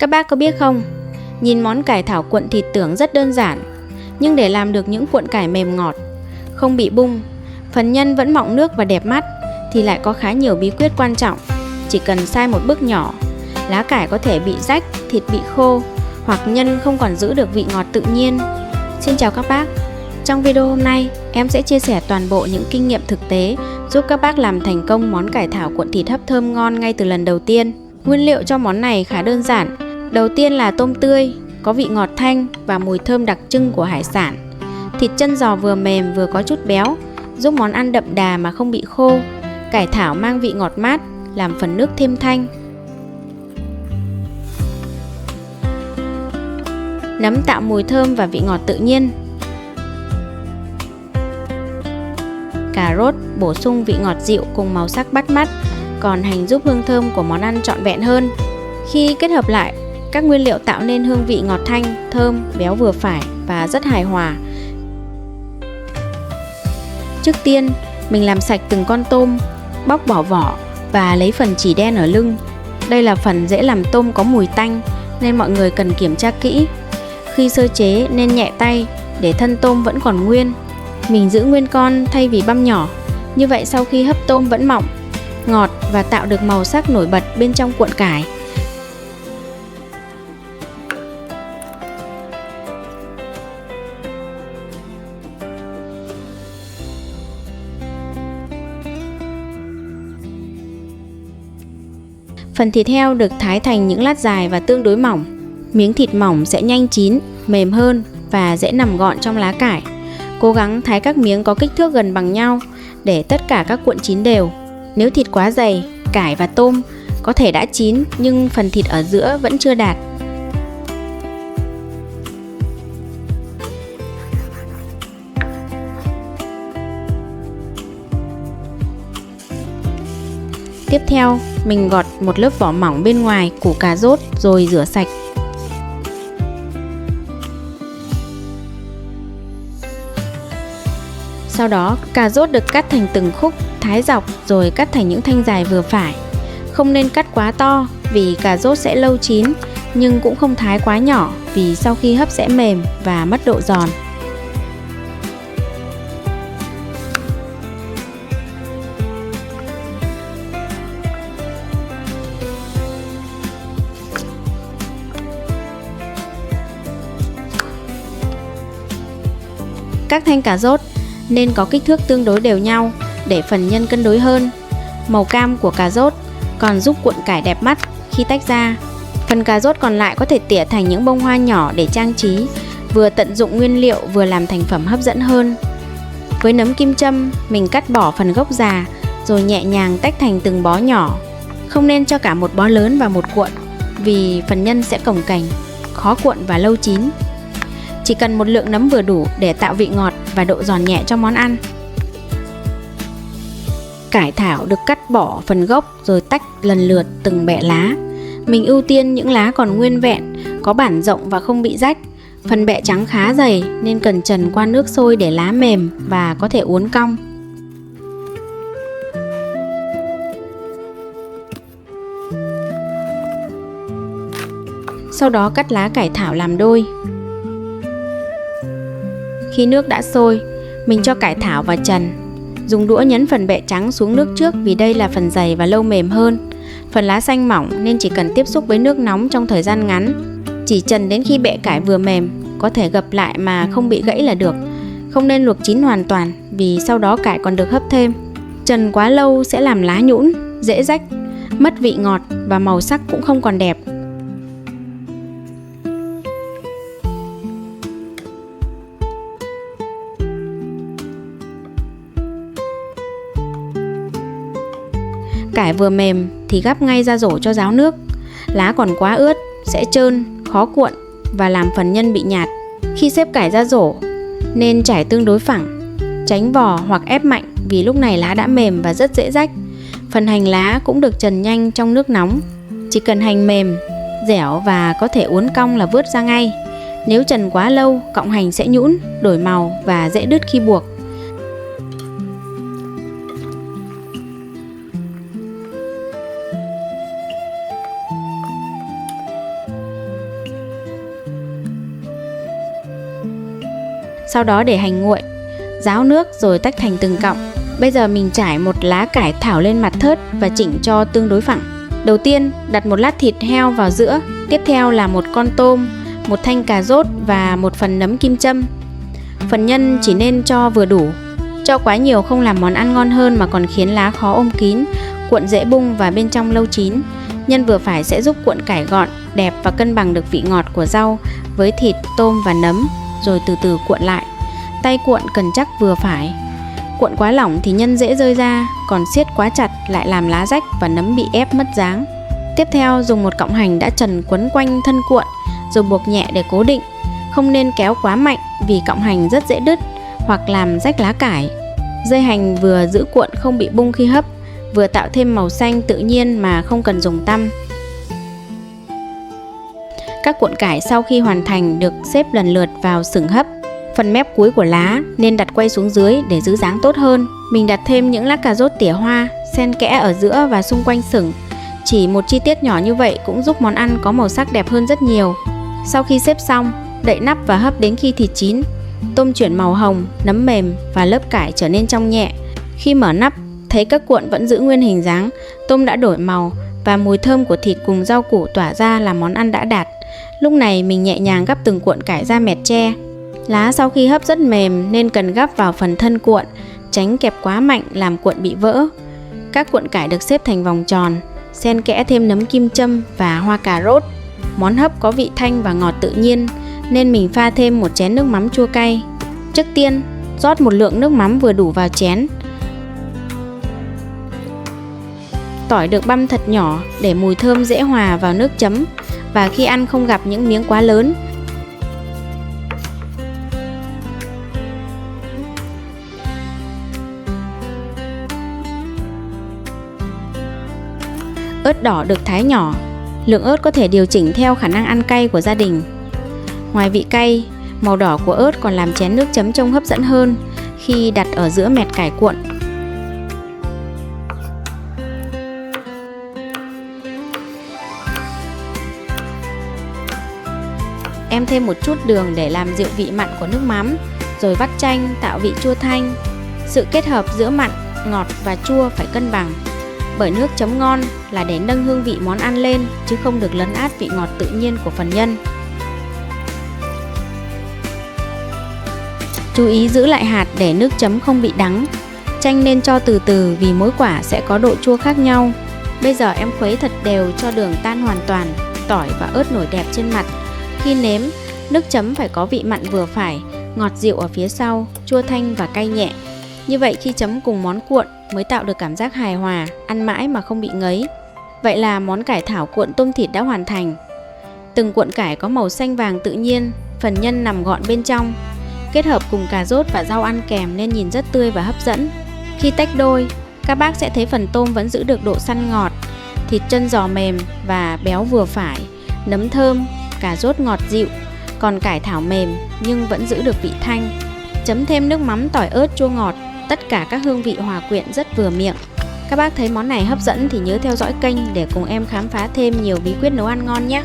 Các bác có biết không, nhìn món cải thảo cuộn thịt tưởng rất đơn giản, nhưng để làm được những cuộn cải mềm ngọt, không bị bung, phần nhân vẫn mọng nước và đẹp mắt thì lại có khá nhiều bí quyết quan trọng. Chỉ cần sai một bước nhỏ, lá cải có thể bị rách, thịt bị khô hoặc nhân không còn giữ được vị ngọt tự nhiên. Xin chào các bác. Trong video hôm nay, em sẽ chia sẻ toàn bộ những kinh nghiệm thực tế giúp các bác làm thành công món cải thảo cuộn thịt hấp thơm ngon ngay từ lần đầu tiên. Nguyên liệu cho món này khá đơn giản. Đầu tiên là tôm tươi, có vị ngọt thanh và mùi thơm đặc trưng của hải sản. Thịt chân giò vừa mềm vừa có chút béo, giúp món ăn đậm đà mà không bị khô. Cải thảo mang vị ngọt mát, làm phần nước thêm thanh. Nấm tạo mùi thơm và vị ngọt tự nhiên. Cà rốt bổ sung vị ngọt dịu cùng màu sắc bắt mắt, còn hành giúp hương thơm của món ăn trọn vẹn hơn. Khi kết hợp lại, các nguyên liệu tạo nên hương vị ngọt thanh, thơm, béo vừa phải và rất hài hòa. Trước tiên, mình làm sạch từng con tôm, bóc bỏ vỏ và lấy phần chỉ đen ở lưng. Đây là phần dễ làm tôm có mùi tanh nên mọi người cần kiểm tra kỹ. Khi sơ chế nên nhẹ tay để thân tôm vẫn còn nguyên. Mình giữ nguyên con thay vì băm nhỏ. Như vậy sau khi hấp tôm vẫn mọng, ngọt và tạo được màu sắc nổi bật bên trong cuộn cải. Phần thịt heo được thái thành những lát dài và tương đối mỏng. Miếng thịt mỏng sẽ nhanh chín, mềm hơn và dễ nằm gọn trong lá cải. Cố gắng thái các miếng có kích thước gần bằng nhau để tất cả các cuộn chín đều. Nếu thịt quá dày, cải và tôm có thể đã chín nhưng phần thịt ở giữa vẫn chưa đạt. Tiếp theo, mình gọt một lớp vỏ mỏng bên ngoài củ cà rốt rồi rửa sạch. Sau đó, cà rốt được cắt thành từng khúc, thái dọc rồi cắt thành những thanh dài vừa phải. Không nên cắt quá to vì cà rốt sẽ lâu chín, nhưng cũng không thái quá nhỏ vì sau khi hấp sẽ mềm và mất độ giòn. Các thanh cà rốt nên có kích thước tương đối đều nhau để phần nhân cân đối hơn. Màu cam của cà rốt còn giúp cuộn cải đẹp mắt khi tách ra. Phần cà rốt còn lại có thể tỉa thành những bông hoa nhỏ để trang trí, vừa tận dụng nguyên liệu vừa làm thành phẩm hấp dẫn hơn. Với nấm kim châm, mình cắt bỏ phần gốc già rồi nhẹ nhàng tách thành từng bó nhỏ. Không nên cho cả một bó lớn vào một cuộn vì phần nhân sẽ cồng kềnh, khó cuộn và lâu chín. Chỉ cần một lượng nấm vừa đủ để tạo vị ngọt và độ giòn nhẹ cho món ăn. Cải thảo được cắt bỏ phần gốc rồi tách lần lượt từng bẹ lá. Mình ưu tiên những lá còn nguyên vẹn, có bản rộng và không bị rách. Phần bẹ trắng khá dày nên cần trần qua nước sôi để lá mềm và có thể uốn cong. Sau đó cắt lá cải thảo làm đôi. Khi nước đã sôi, mình cho cải thảo vào trần. Dùng đũa nhấn phần bẹ trắng xuống nước trước vì đây là phần dày và lâu mềm hơn. Phần lá xanh mỏng nên chỉ cần tiếp xúc với nước nóng trong thời gian ngắn. Chỉ trần đến khi bẹ cải vừa mềm, có thể gập lại mà không bị gãy là được. Không nên luộc chín hoàn toàn vì sau đó cải còn được hấp thêm. Trần quá lâu sẽ làm lá nhũn, dễ rách, mất vị ngọt và màu sắc cũng không còn đẹp. Cải vừa mềm thì gắp ngay ra rổ cho ráo nước. Lá còn quá ướt sẽ trơn, khó cuộn và làm phần nhân bị nhạt. Khi xếp cải ra rổ nên trải tương đối phẳng, tránh vò hoặc ép mạnh vì lúc này lá đã mềm và rất dễ rách. Phần hành lá cũng được trần nhanh trong nước nóng. Chỉ cần hành mềm, dẻo và có thể uốn cong là vớt ra ngay. Nếu trần quá lâu, cọng hành sẽ nhũn, đổi màu và dễ đứt khi buộc. Sau đó để hành nguội, ráo nước rồi tách thành từng cọng. Bây giờ mình trải một lá cải thảo lên mặt thớt và chỉnh cho tương đối phẳng. Đầu tiên đặt một lát thịt heo vào giữa, tiếp theo là một con tôm, một thanh cà rốt và một phần nấm kim châm. Phần nhân chỉ nên cho vừa đủ. Cho quá nhiều không làm món ăn ngon hơn mà còn khiến lá khó ôm kín, cuộn dễ bung và bên trong lâu chín. Nhân vừa phải sẽ giúp cuộn cải gọn, đẹp và cân bằng được vị ngọt của rau với thịt, tôm và nấm, rồi từ từ cuộn lại. Tay cuộn cần chắc vừa phải. Cuộn quá lỏng thì nhân dễ rơi ra, còn siết quá chặt lại làm lá rách và nấm bị ép mất dáng. Tiếp theo dùng một cọng hành đã trần quấn quanh thân cuộn, rồi buộc nhẹ để cố định. Không nên kéo quá mạnh vì cọng hành rất dễ đứt hoặc làm rách lá cải. Dây hành vừa giữ cuộn không bị bung khi hấp, vừa tạo thêm màu xanh tự nhiên mà không cần dùng tăm. Các cuộn cải sau khi hoàn thành được xếp lần lượt vào xửng hấp. Phần mép cuối của lá nên đặt quay xuống dưới để giữ dáng tốt hơn. Mình đặt thêm những lát cà rốt tỉa hoa, xen kẽ ở giữa và xung quanh xửng. Chỉ một chi tiết nhỏ như vậy cũng giúp món ăn có màu sắc đẹp hơn rất nhiều. Sau khi xếp xong, đậy nắp và hấp đến khi thịt chín. Tôm chuyển màu hồng, nấm mềm và lớp cải trở nên trong nhẹ. Khi mở nắp, thấy các cuộn vẫn giữ nguyên hình dáng, tôm đã đổi màu và mùi thơm của thịt cùng rau củ tỏa ra là món ăn đã đạt. Lúc này mình nhẹ nhàng gắp từng cuộn cải ra mẹt tre. Lá sau khi hấp rất mềm nên cần gắp vào phần thân cuộn, tránh kẹp quá mạnh làm cuộn bị vỡ. Các cuộn cải được xếp thành vòng tròn, xen kẽ thêm nấm kim châm và hoa cà rốt. Món hấp có vị thanh và ngọt tự nhiên nên mình pha thêm một chén nước mắm chua cay. Trước tiên, rót một lượng nước mắm vừa đủ vào chén. Tỏi được băm thật nhỏ để mùi thơm dễ hòa vào nước chấm và khi ăn không gặp những miếng quá lớn. Ớt đỏ được thái nhỏ. Lượng ớt có thể điều chỉnh theo khả năng ăn cay của gia đình. Ngoài vị cay, màu đỏ của ớt còn làm chén nước chấm trông hấp dẫn hơn khi đặt ở giữa mẹt cải cuộn. Em thêm một chút đường để làm dịu vị mặn của nước mắm, rồi vắt chanh tạo vị chua thanh. Sự kết hợp giữa mặn, ngọt và chua phải cân bằng. Bởi nước chấm ngon là để nâng hương vị món ăn lên chứ không được lấn át vị ngọt tự nhiên của phần nhân. Chú ý giữ lại hạt để nước chấm không bị đắng. Chanh nên cho từ từ vì mỗi quả sẽ có độ chua khác nhau. Bây giờ em khuấy thật đều cho đường tan hoàn toàn, tỏi và ớt nổi đẹp trên mặt. Khi nếm, nước chấm phải có vị mặn vừa phải, ngọt dịu ở phía sau, chua thanh và cay nhẹ. Như vậy khi chấm cùng món cuộn mới tạo được cảm giác hài hòa, ăn mãi mà không bị ngấy. Vậy là món cải thảo cuộn tôm thịt đã hoàn thành. Từng cuộn cải có màu xanh vàng tự nhiên, phần nhân nằm gọn bên trong. Kết hợp cùng cà rốt và rau ăn kèm nên nhìn rất tươi và hấp dẫn. Khi tách đôi, các bác sẽ thấy phần tôm vẫn giữ được độ săn ngọt, thịt chân giò mềm và béo vừa phải, nấm thơm, cà rốt ngọt dịu, còn cải thảo mềm nhưng vẫn giữ được vị thanh. Chấm thêm nước mắm tỏi ớt chua ngọt, tất cả các hương vị hòa quyện rất vừa miệng. Các bác thấy món này hấp dẫn thì nhớ theo dõi kênh để cùng em khám phá thêm nhiều bí quyết nấu ăn ngon nhé.